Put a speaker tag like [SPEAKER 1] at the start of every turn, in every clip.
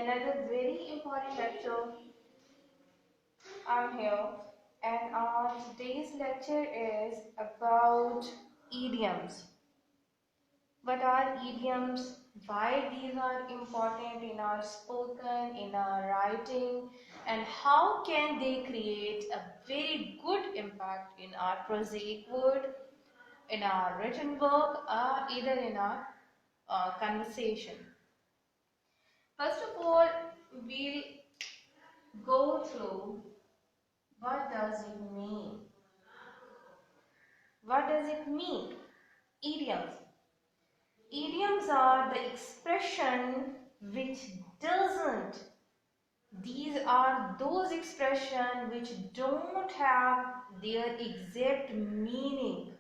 [SPEAKER 1] another very important lecture. I'm here, and today's lecture is about idioms. What are idioms? Why these are important in our spoken, in our writing, and how can they create a very good impact in our prosaic word, in our written work, or either in our conversation. First of all, we'll go through what does it mean. What does it mean? Idioms. Idioms are the expression which doesn't. These are those expressions which don't have their exact meaning.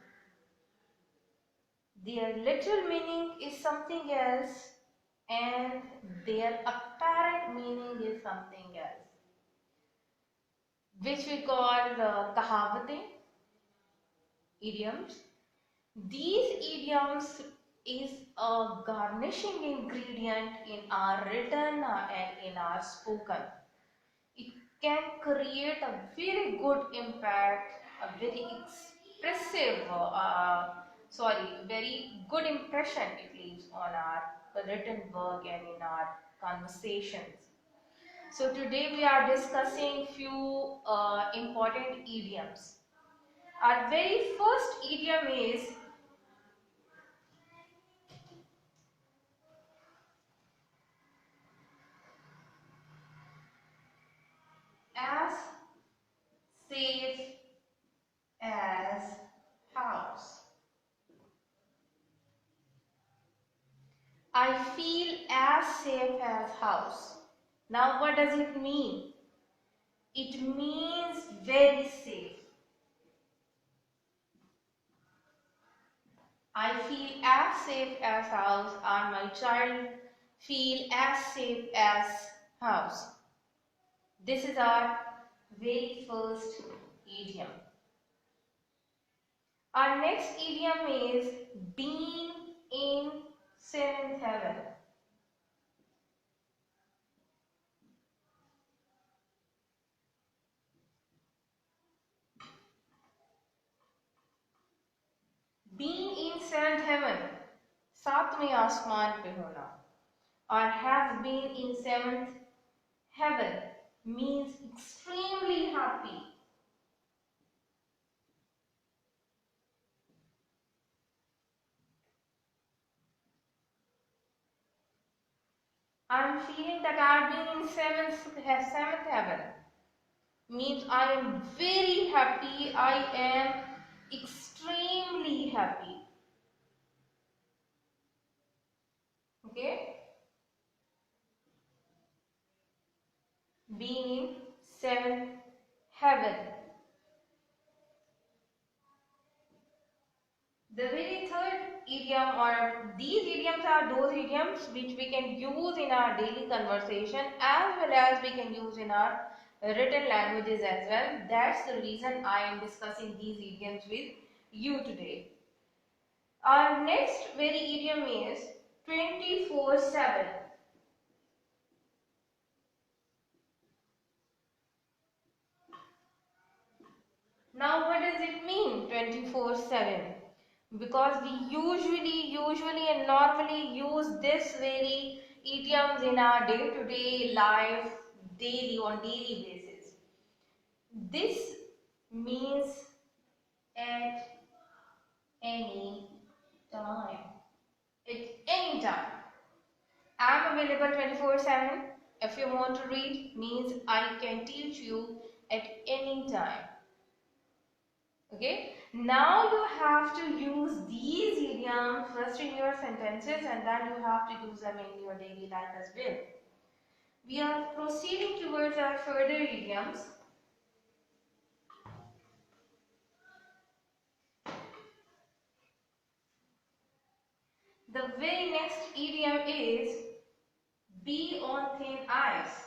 [SPEAKER 1] Their literal meaning is something else and their apparent meaning is something else, which we call kahavatein, idioms. These idioms is a garnishing ingredient in our written and in our spoken. It can create a very good impact, a very expressive, very good impression it leaves on our written work and in our conversations. So today we are discussing few important idioms. Our very first idiom is as safe as house. I feel as safe as house. Now what does it mean? It means very safe. I feel as safe as house, or my child feel as safe as house. This is our very first idiom. Our next idiom is being in seventh heaven. Being in seventh heaven, सातवें आसमान पे होना, or have been in seventh heaven means extremely happy. I am feeling that I have been in seventh heaven means I am very happy. I am extremely happy. Okay, being in seventh heaven. The very third idiom, or these idioms are those idioms which we can use in our daily conversation as well as we can use in our written languages as well. That's the reason I am discussing these idioms with you today. Our next very idiom is 24/7. Now what does it mean 24/7? Because we usually and normally use this very idioms in our day-to-day life, on daily basis. This means at any time. At any time. I am available 24/7. If you want to read, means I can teach you at any time. Okay, now you have to use these idioms first in your sentences and then you have to use them in your daily life as well. We are proceeding towards our further idioms. The very next idiom is be on thin ice.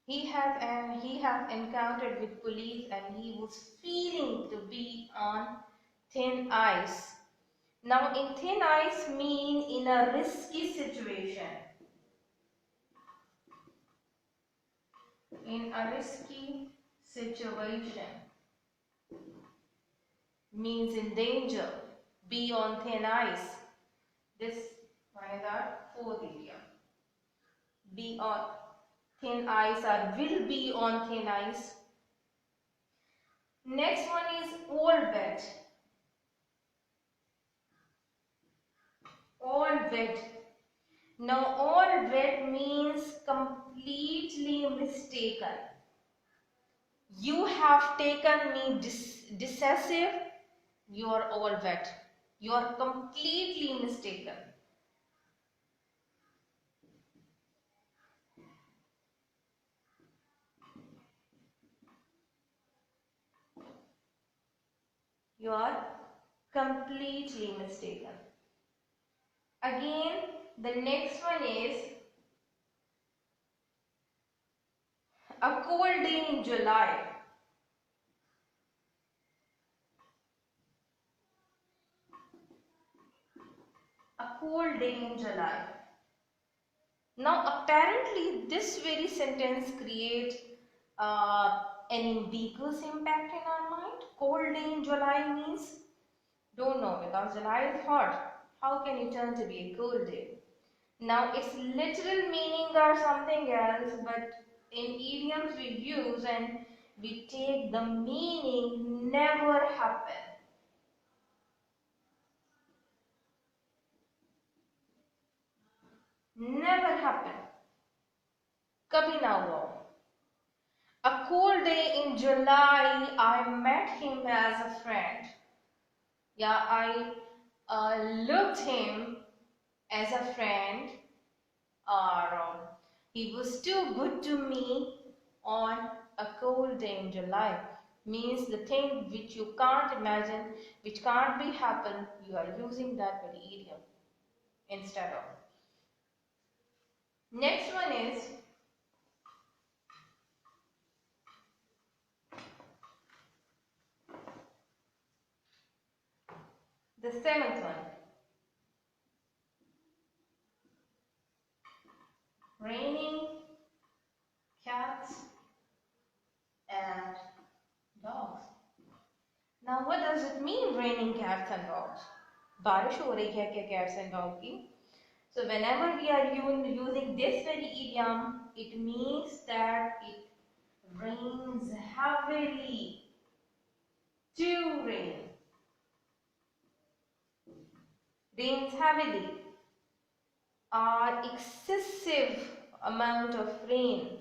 [SPEAKER 1] He has encountered with police and he was feeling to be on thin ice. Now in thin ice mean in a risky situation. In a risky situation means in danger. Be on thin ice. This one is our fourth idiom. Be on thin ice or will be on thin ice. Next one is all wet. All wet. Now all wet means completely mistaken. You have taken me decisive. You are all wet. You are completely mistaken. You are completely mistaken. Again, the next one is a cold day in July. A cold day in July. Now apparently this very sentence creates an ambiguous impact in our mind. Cold day in July means don't know, because July is hot. How can it turn to be a cold day? Now its literal meaning are something else, but in idioms we use and we take the meaning never happen. Never happen. Kabhi na hua. A cool day in July, I met him as a friend. Yeah, I looked him as a friend, or he was too good to me on a cold day in July. Means the thing which you can't imagine, which can't be happen, you are using that very idiom instead of. Next one is the seventh one. Raining cats and dogs. Now what does it mean, raining cats and dogs? बारिश हो रही है क्या cats and dog की? So whenever we are using this very idiom, it means that it rains heavily. To rain. Rains heavily. Or excessive amount of rain.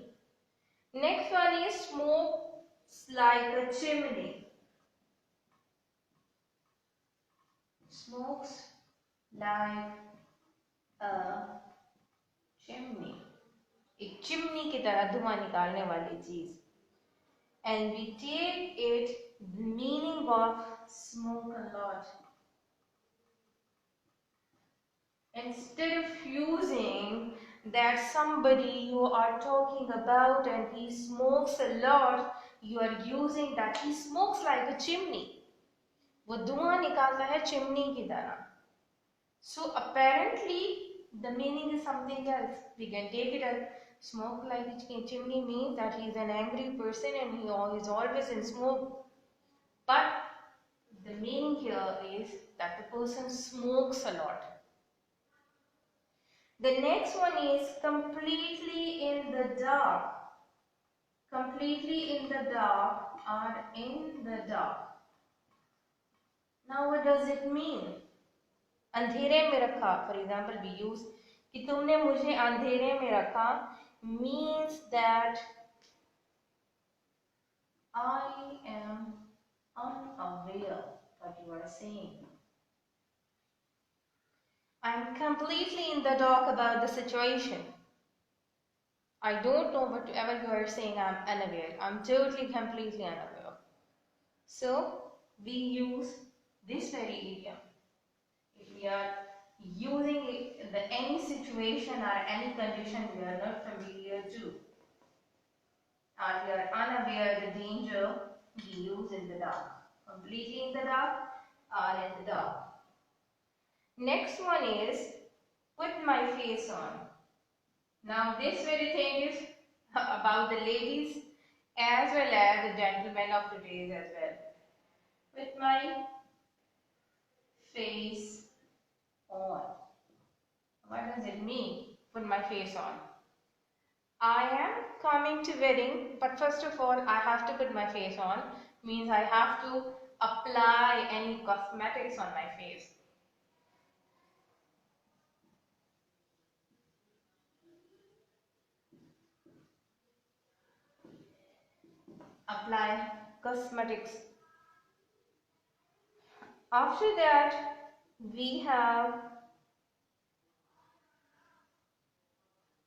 [SPEAKER 1] Next one is smokes like a chimney. Smokes like a chimney. एक chimney की तरह धुआं निकालने वाली चीज. And we take it the meaning of smoke a lot. Instead of using that somebody you are talking about and he smokes a lot, you are using that he smokes like a chimney. वो धुआं निकालता है chimney की तरह. So apparently the meaning is something else. We can take it as smoke like a chimney means that he is an angry person and he is always in smoke. But the meaning here is that the person smokes a lot. The next one is completely in the dark. Completely in the dark or in the dark. Now what does it mean? अंधेरे में रखा, for example we use कि तुमने मुझे अंधेरे में रखा means that I am unaware what you are saying. I am completely in the dark about the situation. I don't know whatever you are saying, I am unaware. I am totally, completely unaware. So, we use this very idiom. If we are using it in any situation or any condition we are not familiar to, or we are unaware of the danger, we use in the dark. Completely in the dark R in the dog. Next one is put my face on. Now this very thing is about the ladies as well as the gentlemen of today's as well. Put my face on. What does it mean? Put my face on. I am coming to wedding, but first of all I have to put my face on. Means I have to apply any cosmetics on my face. Apply cosmetics. After that we have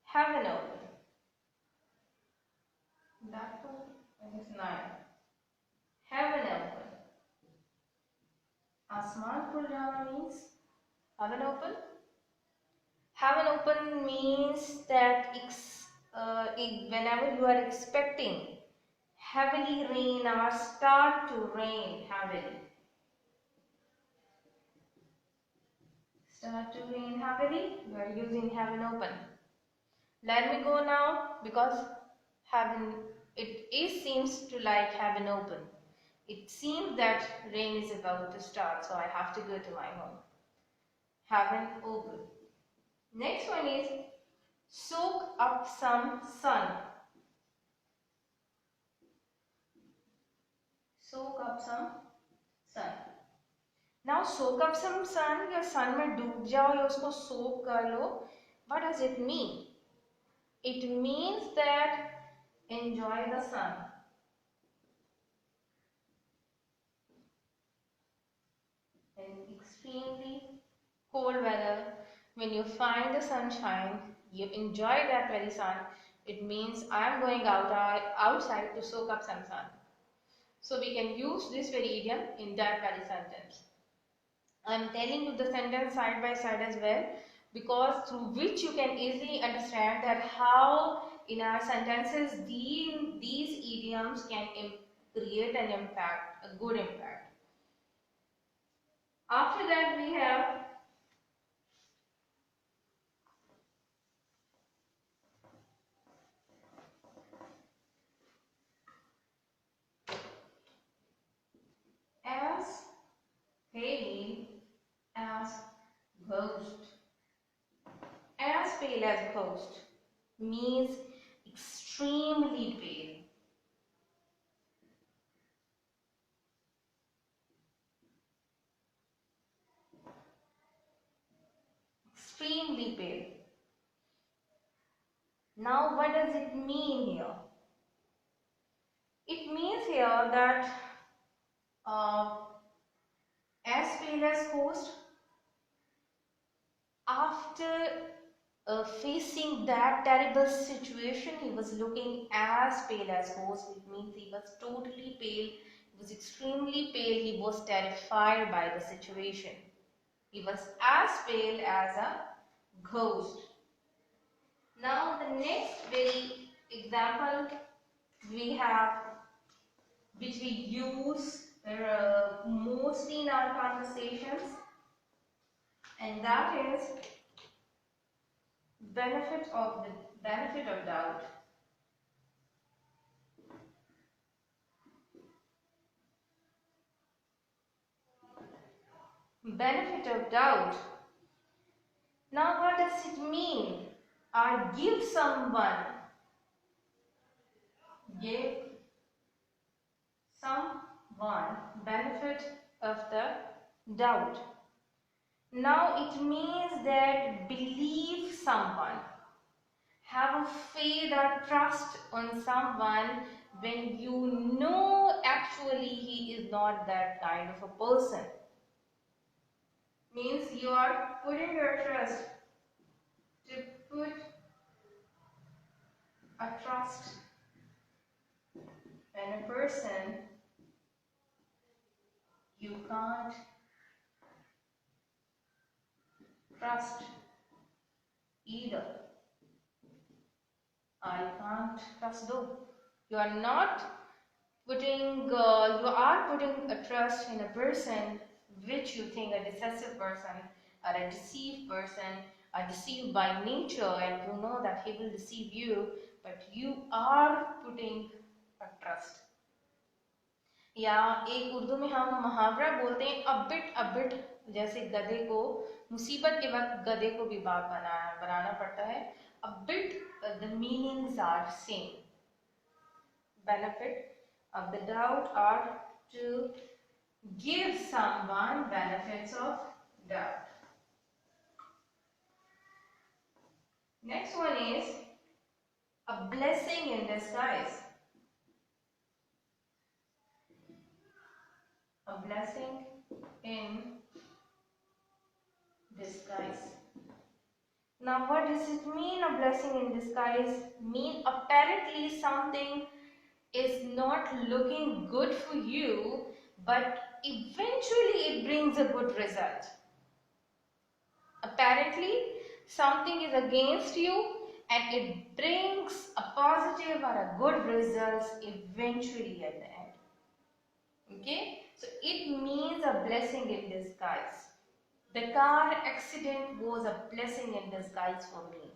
[SPEAKER 1] heaven open. That one is 9. Heaven open. Asman khul jana means heaven open. Heaven open means that whenever you are expecting heavily rain or start to rain heavily. Start to rain heavily, you are using heaven open. Let me go now because heaven, it seems to like heaven open. It seems that rain is about to start, so I have to go to my home. Heaven open. Next one is soak up some sun. Soak up some sun. Now soak up some sun या sun में डूब जाओ या उसको soak कर लो. What does it mean? It means that enjoy the sun. In extremely cold weather, when you find the sunshine, you enjoy that very sun. It means I am going outside to soak up some sun. So we can use this very idiom in that very sentence. I am telling you the sentence side by side as well, because through which you can easily understand that how in our sentences these idioms can create an impact, a good impact. After that we have as pale as ghost. As pale as ghost means extremely pale. Extremely pale. Now what does it mean here? It means here that as pale as ghost, after facing that terrible situation, he was looking as pale as ghost. It means he was totally pale, he was extremely pale, he was terrified by the situation. He was as pale as a ghost. Now the next very example we have, which we use mostly in our conversations, and that is benefit of doubt. Benefit of doubt. Now what does it mean? Or give someone benefit of the doubt. Now it means that believe someone, have a faith or trust on someone when you know actually he is not that kind of a person. Means you are putting your trust. To put a trust in a person you can't trust either. I can't trust though. You are not putting, you are putting a trust in a person which you think a deceptive person or a deceived person are deceived by nature, and you know that he will deceive you, but you are putting a trust. या एक उर्दू में हम मुहावरा बोलते हैं a bit a bit, जैसे गधे को मुसीबत के वक्त गधे को भी बाप बनाना पड़ता है. A bit, the meanings are same. Benefit of the doubt are to give someone benefits of doubt. Next one is a blessing in disguise. A blessing in disguise. Now what does it mean, a blessing in disguise? Mean apparently something is not looking good for you, but eventually it brings a good result. Apparently something is against you and it brings a positive or a good result eventually at the end. Okay, so it means a blessing in disguise. The car accident was a blessing in disguise for me.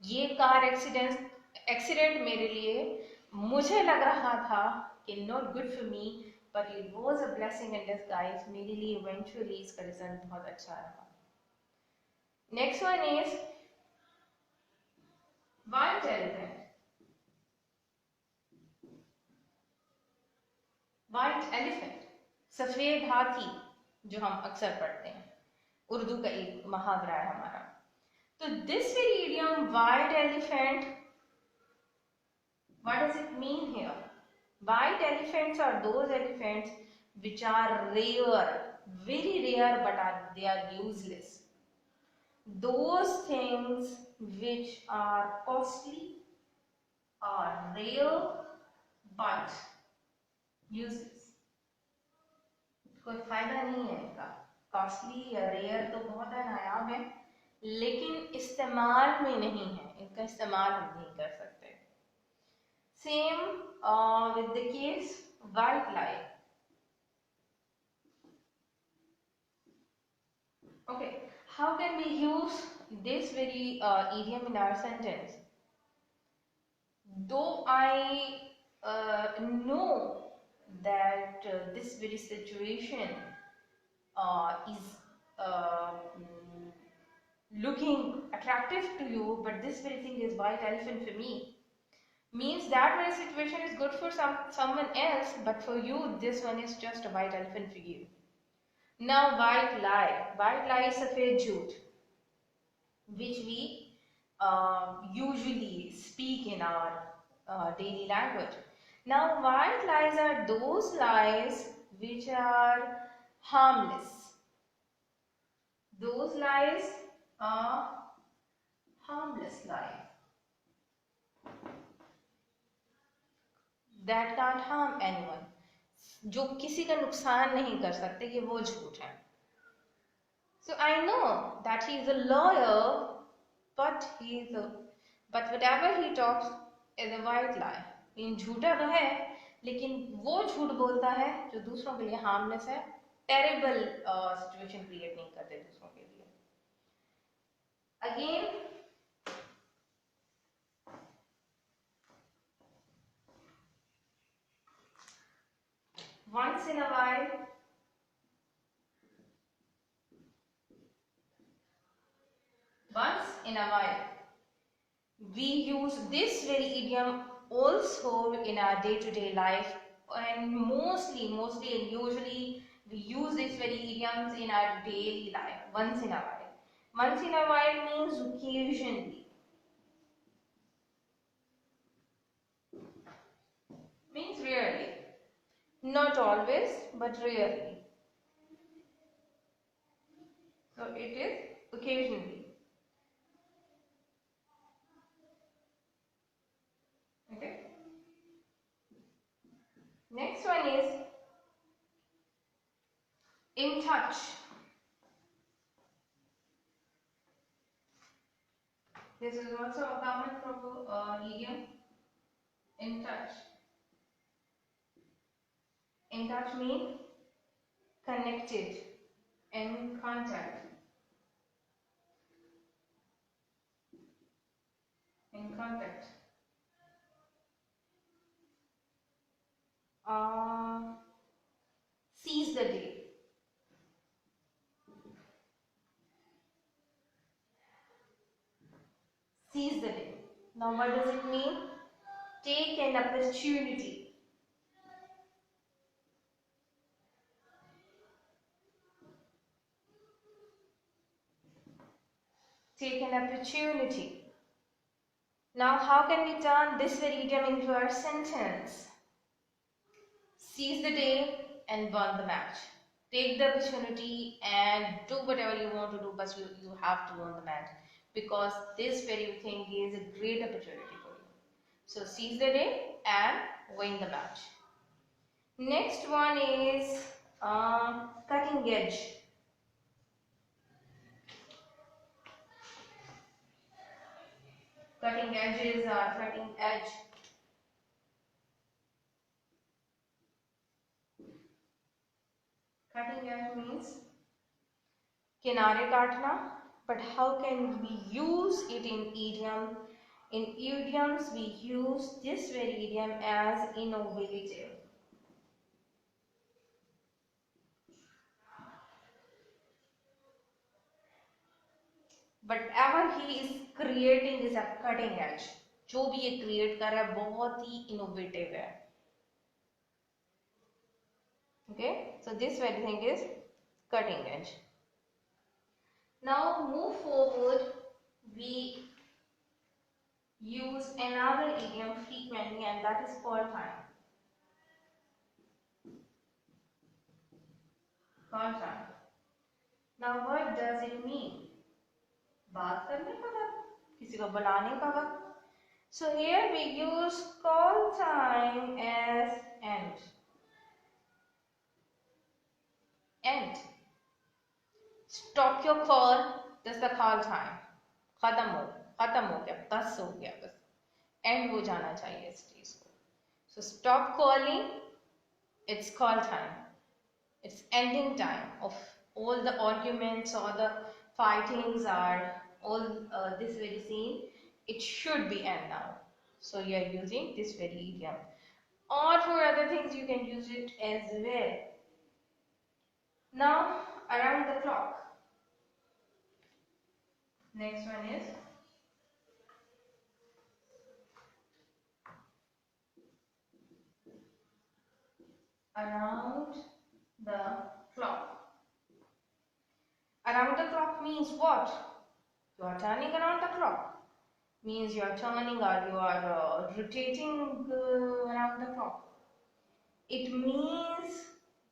[SPEAKER 1] ये car accident मेरे लिए, मुझे लग रहा था कि not good for me, but it was a blessing in disguise. मेरे लिए eventually इसका रिजल्ट बहुत अच्छा रहा. Next one is white elephant. White elephant, सफेद हाथी, जो हम अक्सर पढ़ते हैं, उर्दू का एक मुहावरा है हमारा. तो this very idiom white elephant, what does it mean here? White elephants are those elephants which are rare, very rare, but they are useless. Those things which are costly are rare but useless. कोई फायदा नहीं है इनका. Costly या rare तो बहुत है, नायाब है, लेकिन इस्तेमाल में नहीं है, इनका इस्तेमाल हम नहीं कर सकते. Same with the case white lie. Okay, how can we use this very idiom in our sentence? Though I know that this very situation is looking attractive to you, but this very thing is white elephant for me, means that very situation is good for someone else, but for you this one is just a white elephant for you. Now white lie is सफेद झूठ, which we usually speak in our daily language. Now white lies are those lies which are harmless. Those lies are harmless lies that can't harm anyone. जो किसी का नुकसान नहीं कर सकते, कि वो झूठ है. So I know that he is a lawyer, but whatever he talks is a white lie. इन झूठा तो है, लेकिन वो झूठ बोलता है जो दूसरों के लिए हार्मलेस है, टेरिबल सिचुएशन क्रिएट नहीं करते दूसरों के लिए. Again once in a while we use this very idiom also in our day-to-day life, and mostly and usually we use this very idioms in our daily life. Once in a while means occasionally, means rarely, not always but rarely. So it is occasionally. Okay. Next one is in touch. This is also a common idiom. In touch. In touch means connected. In contact. In contact. Seize the day. Seize the day. Now what does it mean? Take an opportunity. Take an opportunity. Now how can we turn this very idiom into our sentence? Seize the day and won the match. Take the opportunity and do whatever you want to do, but you have to win the match, because this very thing is a great opportunity for you. So seize the day and win the match. Next one is cutting edge. Cutting edges are cutting edge. Cutting edge means kinare kaatna, but how can we use it in idiom? In idioms, we use this very idiom as innovative. Whatever he is creating is a cutting edge. जो भी ये create कर रहा है बहुत ही innovative है. Okay, so this very thing is cutting edge. Now move forward. We use another idiom frequently, and that is call time. Call time. Now what does it mean? बात करने का वक्त, किसी को बुलाने का वक्त. So here we use call time as end. End. Stop your call. That's the call time. खत्म हो गया, बस हो गया, बस end हो जाना चाहिए इस चीज को. So stop calling. It's call time. It's ending time of all the arguments or the fightings are all this very scene. It should be end now. So you are using this very idiom. Or for other things you can use it as well. Now around the clock. Next one is around the clock. Around the clock means what? You are turning around the clock. Means you are turning or you are rotating around the clock. It means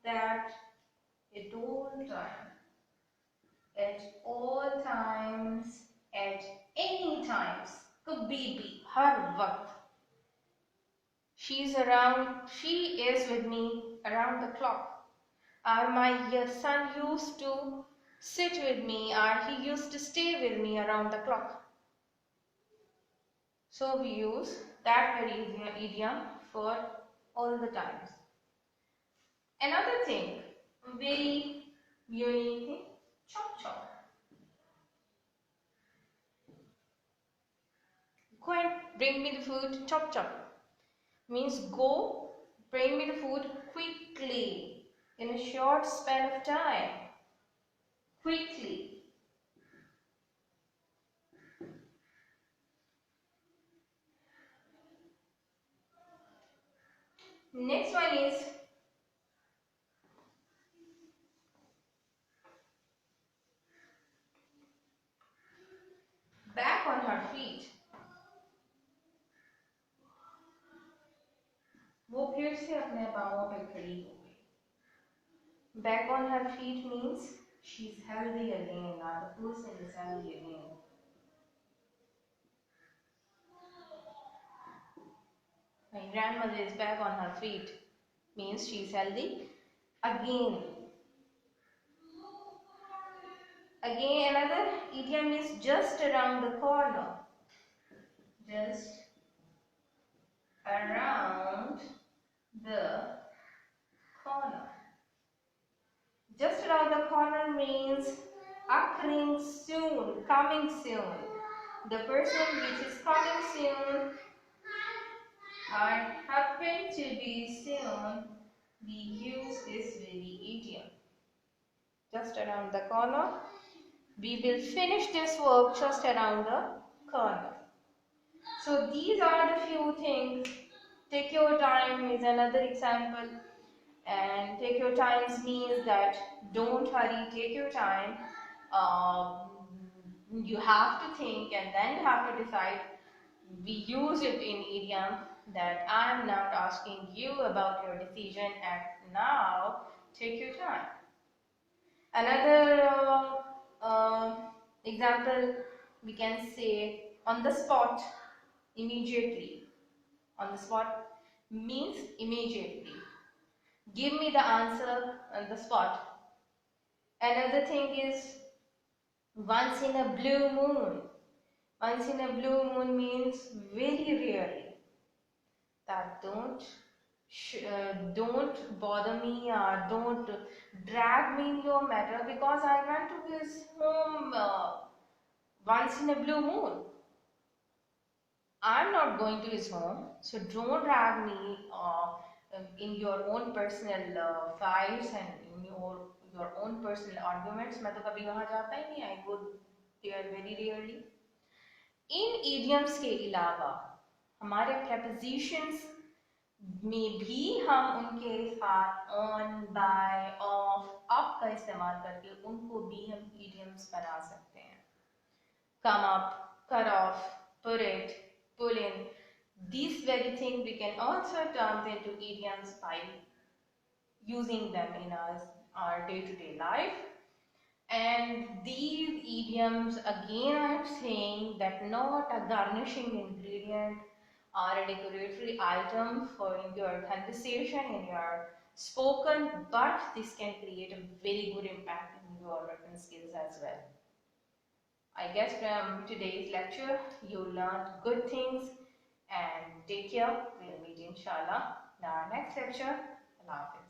[SPEAKER 1] that at all times, at any times, kabhi bhi, har waqt, she is with me around the clock. Or my son used to sit with me, or he used to stay with me around the clock. So we use that very idiom for all the times. Another thing, very unique thing, chop chop. Go and bring me the food, chop chop. Means go, bring me the food quickly, in a short span of time. Quickly. Next one is back on her feet. वो फिर से अपने पाँवों पे खड़ी हो गई. Back on her feet means she's healthy again, or the person is healthy again. My grandmother is back on her feet means she's healthy again. Again, another idiom is just around the corner. Just around the corner. Just around the corner means occurring soon, coming soon. The person which is coming soon or happen to be soon, we use this very idiom. Just around the corner. We will finish this work just around the corner. So these are the few things. Take your time is another example. And take your time means that don't hurry, take your time. You have to think and then you have to decide. We use it in idiom that I am not asking you about your decision and now take your time. Another example we can say on the spot, immediately. On the spot means immediately. Give me the answer on the spot. Another thing is once in a blue moon. Once in a blue moon means very rarely. That don't bother me or don't drag me in your matter because I went to his home once in a blue moon. I'm not going to his home, so don't drag me in your own personal files and in your own personal arguments. मैं तो कभी वहाँ जाता ही नहीं. I go there very rarely. In idioms के अलावा हमारे prepositions में भी हम उनके साथ on, by, of, up का इस्तेमाल करके उनको भी हम idioms बना सकते हैं. Come up, cut off, put it, pull in. These very things we can also turn into idioms by using them in our day-to-day life. And these idioms, again I am saying that not a garnishing ingredient or a decoratory item for your conversation, in your spoken, but this can create a very good impact in your written skills as well. I guess from today's lecture you learned good things, and take care. We'll meet inshallah in our next lecture. Allah Hafiz.